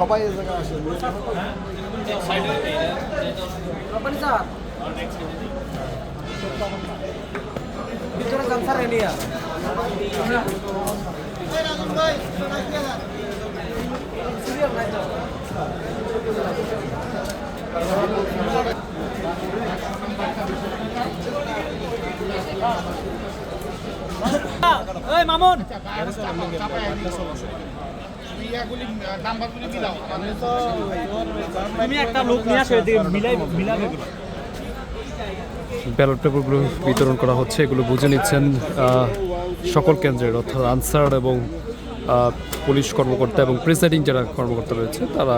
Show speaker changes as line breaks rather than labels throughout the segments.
সবাই এই জায়গায় আসে ভিতরে যান স্যার এনিয়া সিরিয়াল নাই তো এই মামুন তুমি একটা লোক নিয়ে আসো এদিকে মিলাবে
ব্যালট পেপারগুলো বিতরণ করা হচ্ছে, এগুলো বুঝে নিচ্ছেন সকল কেন্দ্রের, অর্থাৎ আনসার এবং পুলিশ কর্মকর্তা এবং প্রিসাইডিং যারা কর্মকর্তা রয়েছে তারা।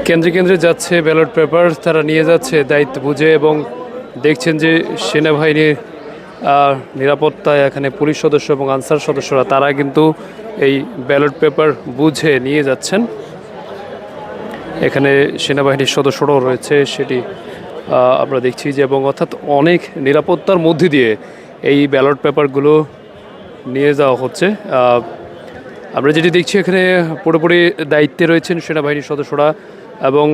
কেন্দ্রে কেন্দ্রে যাচ্ছে ব্যালট পেপার, তারা নিয়ে যাচ্ছে দায়িত্ব বুঝে, এবং দেখছেন যে সেনাবাহিনীর নিরাপত্তায় এখানে পুলিশ সদস্য এবং আনসার সদস্যরা তারা কিন্তু এই ব্যালট পেপার বুঝে নিয়ে যাচ্ছেন। এখানে সেনাবাহিনীর সদস্যরাও রয়েছে, সেটি আমরা দেখছি যে, এবং অর্থাৎ অনেক নিরাপত্তার মধ্যে দিয়ে এই ব্যালট পেপারগুলো নিয়ে যাওয়া হচ্ছে। আমরা যেটি দেখছি এখানে পুরোপুরি দায়িত্বে রয়েছেন সেনাবাহিনীর সদস্যরা, এবং